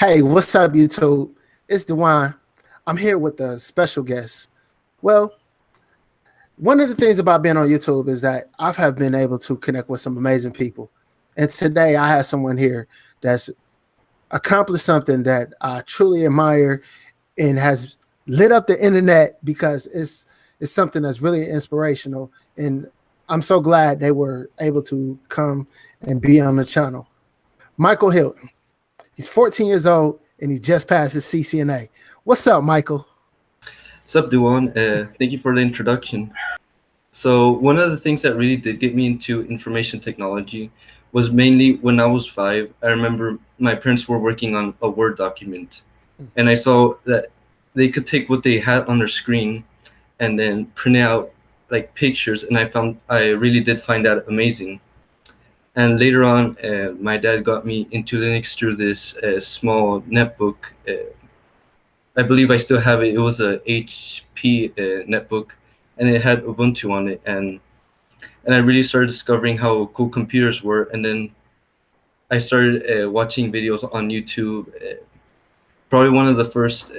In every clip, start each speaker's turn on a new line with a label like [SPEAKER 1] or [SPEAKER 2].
[SPEAKER 1] Hey, what's up, YouTube? It's Dewan. I'm here with a special guest. Well, one of the things about being on YouTube is that I have been able to connect with some amazing people. And today I have someone here that's accomplished something that I truly admire and has lit up the internet because it's something that's really inspirational. And I'm so glad they were able to come and be on the channel. Michael Hilton. He's 14 years old and he just passed his CCNA. What's up, Michael?
[SPEAKER 2] What's up, Duan? Thank you for the introduction. So one of the things that really did get me into information technology was mainly when I was 5. I remember my parents were working on a Word document, and I saw that they could take what they had on their screen and then print out like pictures, and I really did find that amazing. And later on, my dad got me into Linux through this small netbook. I believe I still have it. It was a HP netbook, and it had Ubuntu on it, and I really started discovering how cool computers were. And then I started watching videos on YouTube. Probably one of the first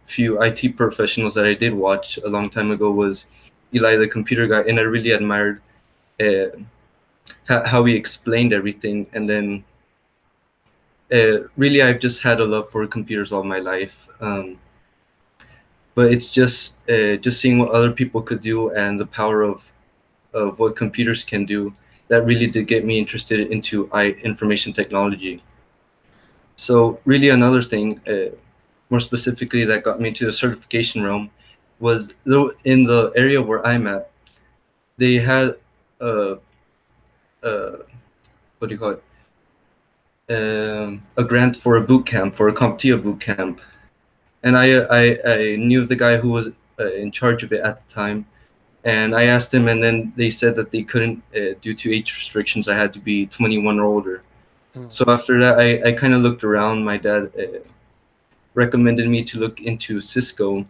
[SPEAKER 2] few IT professionals that I did watch a long time ago was Eli, the computer guy, and I really admired uh, how he explained everything. And then really, I've just had a love for computers all my life. But it's just seeing what other people could do and the power of what computers can do that really did get me interested into information technology. So really another thing, more specifically, that got me into the certification realm was though in the area where I'm at, they had a, a what do you call it? A grant for a boot camp, for a CompTIA boot camp, and I knew the guy who was in charge of it at the time, and I asked him, and then they said that they couldn't due to age restrictions. I had to be 21 or older. So after that, I kind of looked around. My dad recommended me to look into Cisco,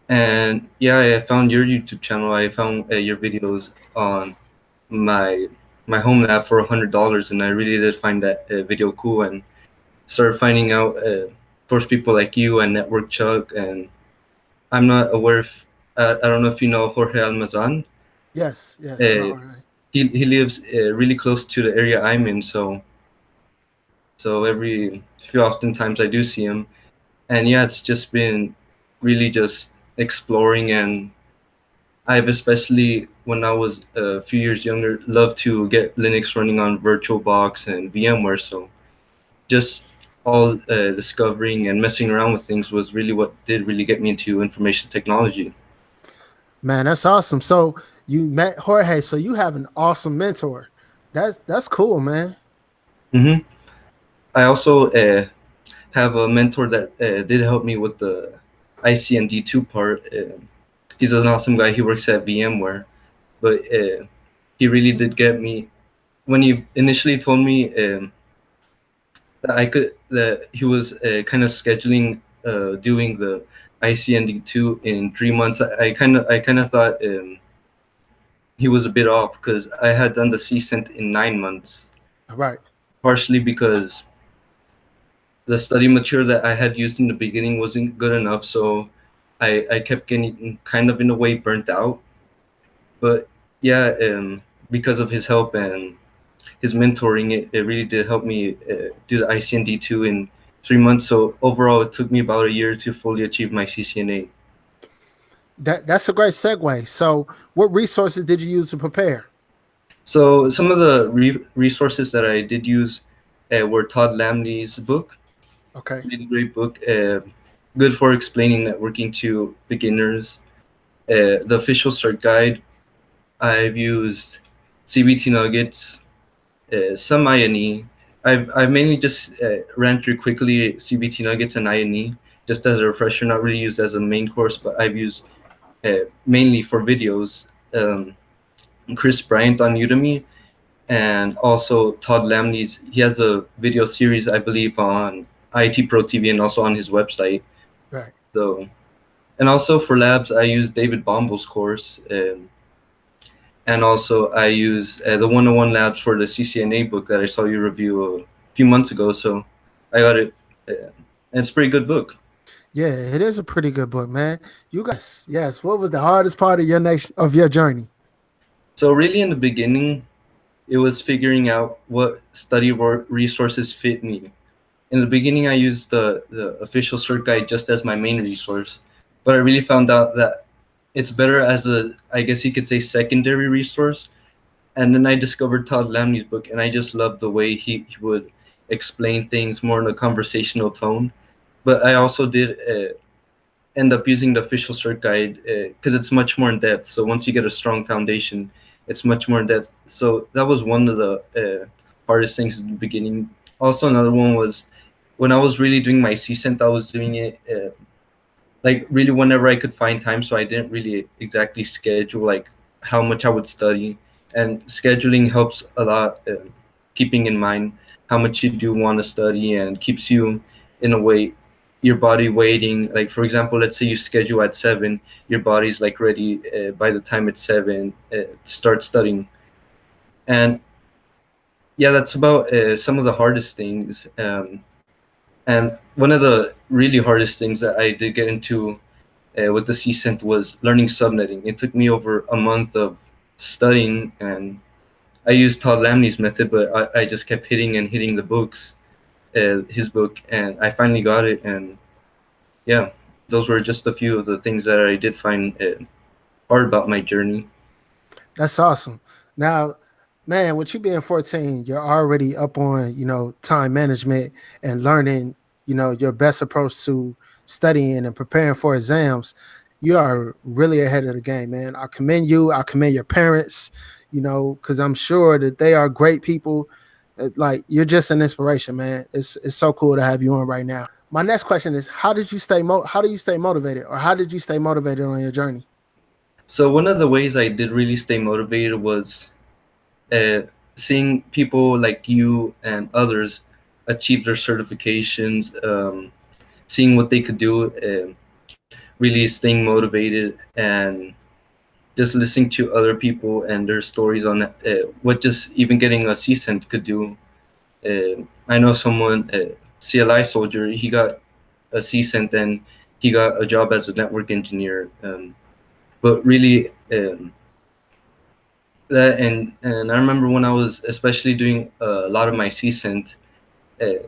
[SPEAKER 2] and yeah, I found your YouTube channel. I found your videos on my home lab for $100, and I really did find that video cool, and started finding out, of course, people like you and Network Chuck, and I'm not aware if I don't know if you know Jorge Almazan.
[SPEAKER 1] Yes, I know.
[SPEAKER 2] Uh,
[SPEAKER 1] All right.
[SPEAKER 2] he lives really close to the area I'm in, so every few oftentimes I do see him, and yeah, it's just been really just exploring. And I've, especially when I was a few years younger, loved to get Linux running on VirtualBox and VMware. So just all discovering and messing around with things was really what did really get me into information technology.
[SPEAKER 1] Man, that's awesome. So you met Jorge, so you have an awesome mentor. That's cool, man.
[SPEAKER 2] hmm I also have a mentor that did help me with the ICND2 part. He's an awesome guy. He works at VMware, but he really did get me when he initially told me that he was kind of scheduling doing the ICND2 in 3 months. I kind of thought he was a bit off because I had done the CCENT in 9 months,
[SPEAKER 1] All right.
[SPEAKER 2] partially because the study material that I had used in the beginning wasn't good enough, so I kept getting kind of in a way burnt out. But yeah, because of his help and his mentoring, it really did help me do the ICND2 in 3 months. So overall, it took me about a year to fully achieve my CCNA.
[SPEAKER 1] That's a great segue. So what resources did you use to prepare?
[SPEAKER 2] So some of the resources that I did use were Todd Lamley's book,
[SPEAKER 1] Okay.
[SPEAKER 2] really great book, good for explaining networking to beginners. The official start guide, I've used CBT Nuggets, some INE. I've mainly just ran through quickly CBT Nuggets and INE just as a refresher, not really used as a main course, but I've used mainly for videos. Chris Bryant on Udemy, and also Todd Lamley's. He has a video series, I believe, on IT Pro TV and also on his website.
[SPEAKER 1] Right.
[SPEAKER 2] So, and also for labs, I use David Bomble's course, and also I use the 101 labs for the CCNA book that I saw you review a few months ago. So I got it. And it's a pretty good book.
[SPEAKER 1] Yeah, it is a pretty good book, man. Yes. What was the hardest part of your nation of your journey?
[SPEAKER 2] So really, in the beginning, it was figuring out what study resources fit me. In the beginning, I used the official cert guide just as my main resource, but I really found out that it's better as a, I guess you could say, secondary resource. And then I discovered Todd Lamney's book, and I just loved the way he would explain things more in a conversational tone. But I also did end up using the official cert guide because it's much more in depth. So once you get a strong foundation, it's much more in depth. So that was one of the hardest things at the beginning. Also, another one was when I was really doing my CCENT, I was doing it like really whenever I could find time. So I didn't really exactly schedule like how much I would study. And scheduling helps a lot, keeping in mind how much you do want to study and keeps you in a way your body waiting. Like for example, let's say you schedule at 7, your body's like ready by the time it's 7 to start studying. And yeah, that's about some of the hardest things. And one of the really hardest things that I did get into with the CCENT was learning subnetting. It took me over a month of studying, and I used Todd Lamney's method, but I just kept hitting and hitting the books, his book, and I finally got it. And yeah, those were just a few of the things that I did find hard about my journey.
[SPEAKER 1] That's awesome. Now, man, with you being 14, you're already up on, time management and learning, your best approach to studying and preparing for exams. You are really ahead of the game, man. I commend you. I commend your parents, because I'm sure that they are great people. Like you're just an inspiration, man. It's so cool to have you on right now. My next question is, how do you stay motivated, or how did you stay motivated on your journey?
[SPEAKER 2] So one of the ways I did really stay motivated was uh, seeing people like you and others achieve their certifications, seeing what they could do, really staying motivated, and just listening to other people and their stories on what just even getting a CCENT could do. I know someone, CLI soldier, he got a CCENT and he got a job as a network engineer. But really, that and I remember when I was especially doing a lot of my CCENT, uh,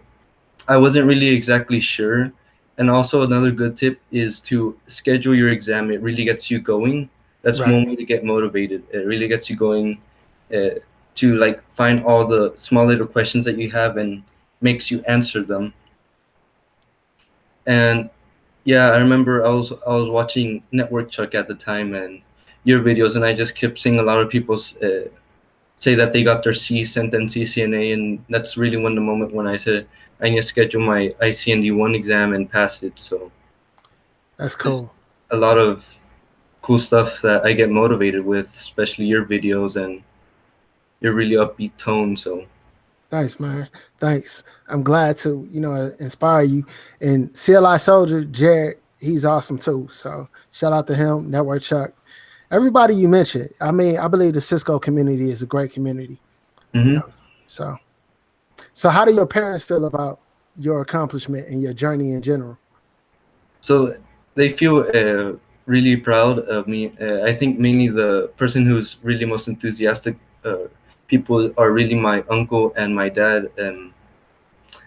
[SPEAKER 2] I wasn't really exactly sure. And also another good tip is to schedule your exam. It really gets you going. That's
[SPEAKER 1] Right.
[SPEAKER 2] one way to get motivated. It really gets you going to like find all the small little questions that you have and makes you answer them. And yeah, I remember I was watching Network Chuck at the time and your videos, and I just kept seeing a lot of people say that they got their C sent and CCNA, and that's really when the moment when I said I need to schedule my ICND1 exam and pass it. So
[SPEAKER 1] That's
[SPEAKER 2] there's
[SPEAKER 1] cool.
[SPEAKER 2] a lot of cool stuff that I get motivated with, especially your videos and your really upbeat tone. So
[SPEAKER 1] Thanks, man. Thanks. I'm glad to, inspire you. And CLI Soldier, Jared, he's awesome too. So shout out to him, Network Chuck. Everybody you mentioned. I mean, I believe the Cisco community is a great community, you
[SPEAKER 2] hmm
[SPEAKER 1] know. So so how do your parents feel about your accomplishment and your journey in general?
[SPEAKER 2] so they feel really proud of me. I think mainly the person who's really most enthusiastic people are really my uncle and my dad, and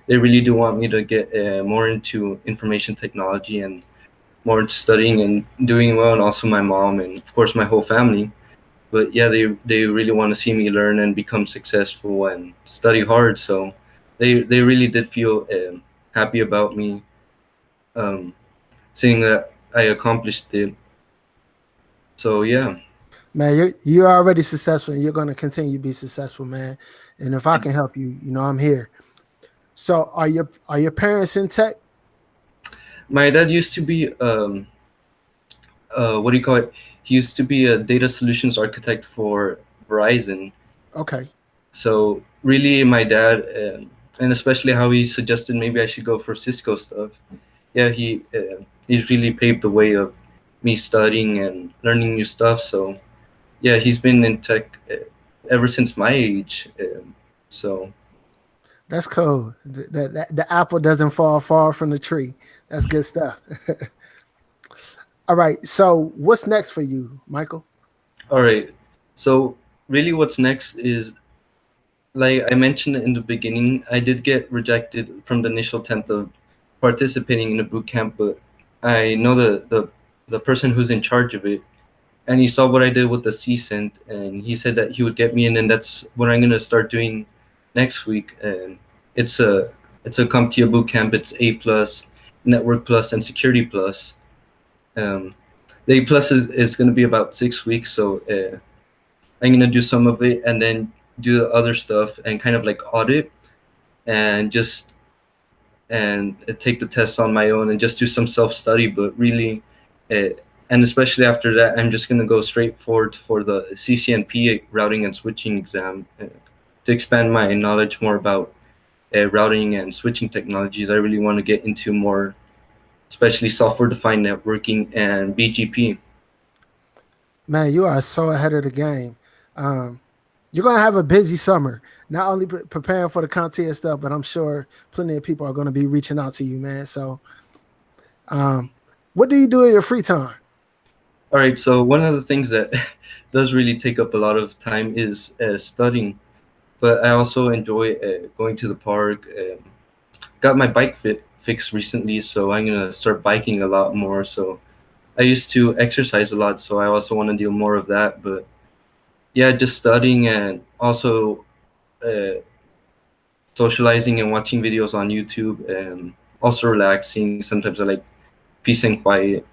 [SPEAKER 2] they really do want me to get more into information technology and more into studying and doing well, and also my mom and of course my whole family. But yeah, they really want to see me learn and become successful and study hard. So they really did feel happy about me, um, seeing that I accomplished it. So yeah.
[SPEAKER 1] Man, you're already successful and you're gonna continue to be successful, man. And if I can help you, I'm here. So are your parents in tech?
[SPEAKER 2] My dad used to be what do you call it? He used to be a data solutions architect for Verizon.
[SPEAKER 1] Okay.
[SPEAKER 2] So really, my dad, and especially how he suggested maybe I should go for Cisco stuff. Yeah, he's really paved the way of me studying and learning new stuff. So yeah, he's been in tech ever since my age. So
[SPEAKER 1] That's cool. The apple doesn't fall far from the tree. That's good stuff. All right. So what's next for you, Michael?
[SPEAKER 2] All right. So really, what's next is, like I mentioned in the beginning, I did get rejected from the initial attempt of participating in a boot camp, but I know the person who's in charge of it, and he saw what I did with the CCNT, and he said that he would get me in, and that's what I'm gonna start doing next week. And it's a it's a CompTIA boot camp. It's A plus, Network plus, and Security plus. Um, the A plus is gonna be about 6 weeks, so I'm gonna do some of it and then do the other stuff and kind of like audit and just and take the tests on my own and just do some self study. But really, uh, and especially after that, I'm just gonna go straight forward for the CCNP routing and switching exam to expand my knowledge more about routing and switching technologies. I really want to get into more, especially software defined networking and BGP.
[SPEAKER 1] Man, you are so ahead of the game. Um, you're gonna have a busy summer. Not only preparing for the CompTIA stuff, but I'm sure plenty of people are going to be reaching out to you, man. So, um, what do you do in your free time?
[SPEAKER 2] All right, so one of the things that does really take up a lot of time is studying, but I also enjoy going to the park. Got my bike fixed recently, so I'm gonna start biking a lot more. So I used to exercise a lot, so I also want to do more of that. But yeah, just studying and also uh, socializing and watching videos on YouTube, and also relaxing. Sometimes I like peace and quiet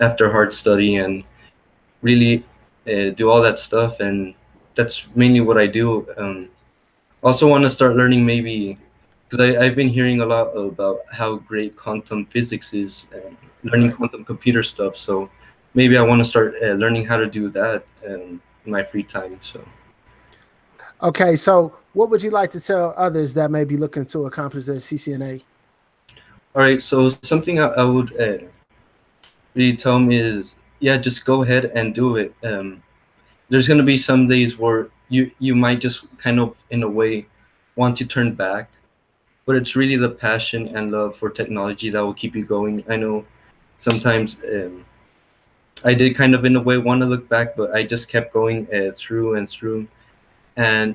[SPEAKER 2] after hard study, and really do all that stuff. And that's mainly what I do. Also want to start learning, maybe because I've been hearing a lot about how great quantum physics is and learning
[SPEAKER 1] Right.
[SPEAKER 2] quantum computer stuff. So maybe I want to start learning how to do that in my free time. So
[SPEAKER 1] Okay. So, what would you like to tell others that may be looking to accomplish their CCNA?
[SPEAKER 2] all right, so something I would really tell them is, yeah, just go ahead and do it. There's gonna be some days where you might just kind of in a way want to turn back, but it's really the passion and love for technology that will keep you going. I know sometimes I did kind of in a way want to look back, but I just kept going through and through, and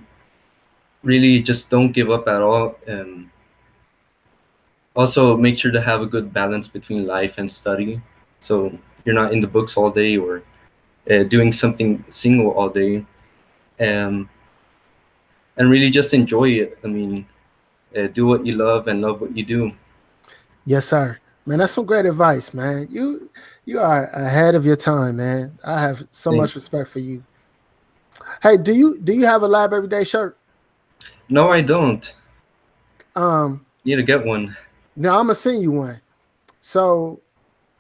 [SPEAKER 2] really just don't give up at all. Also, make sure to have a good balance between life and study, so you're not in the books all day or doing something single all day, um, and really just enjoy it. I mean, do what you love and love what you do.
[SPEAKER 1] Yes, sir. Man, that's some great advice, man. You are ahead of your time, man. I have so
[SPEAKER 2] Thank.
[SPEAKER 1] much respect for you. Hey, do you have a lab everyday shirt?
[SPEAKER 2] No, I don't.
[SPEAKER 1] Um,
[SPEAKER 2] Need to get one.
[SPEAKER 1] now I'm gonna send you one. So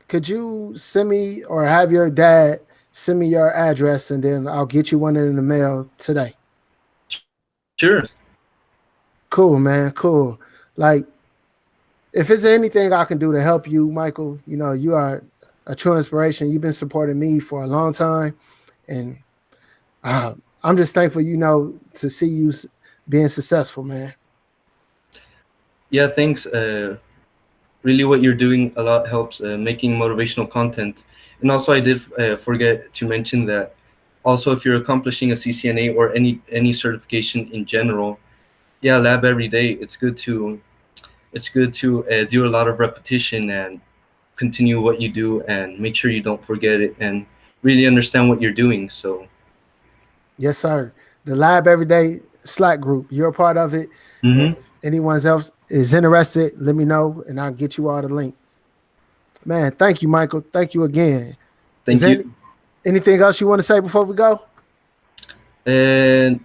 [SPEAKER 1] could you send me or have your dad send me your address and then I'll get you one in the mail today?
[SPEAKER 2] Sure.
[SPEAKER 1] Cool, man. Cool. Like, if there's anything I can do to help you, Michael, you are a true inspiration. You've been supporting me for a long time, and I'm just thankful, to see you being successful, man.
[SPEAKER 2] Yeah, thanks. Really, what you're doing a lot helps making motivational content. And also, I did forget to mention that. Also, if you're accomplishing a CCNA or any certification in general, yeah, lab every day. It's good to do a lot of repetition and continue what you do and make sure you don't forget it and really understand what you're doing. So,
[SPEAKER 1] Yes, sir. The Lab Everyday Slack group, you're a part of it. And
[SPEAKER 2] hmm,
[SPEAKER 1] if anyone else is interested, let me know and I'll get you all the link. Man, thank you, Michael. Thank you again. Is
[SPEAKER 2] thank
[SPEAKER 1] there
[SPEAKER 2] you.
[SPEAKER 1] anything else you want to say before we go?
[SPEAKER 2] And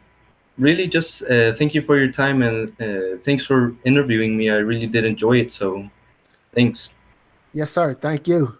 [SPEAKER 2] really, just thank you for your time and thanks for interviewing me. I really did enjoy it. So, thanks.
[SPEAKER 1] Yes, sir. Thank you.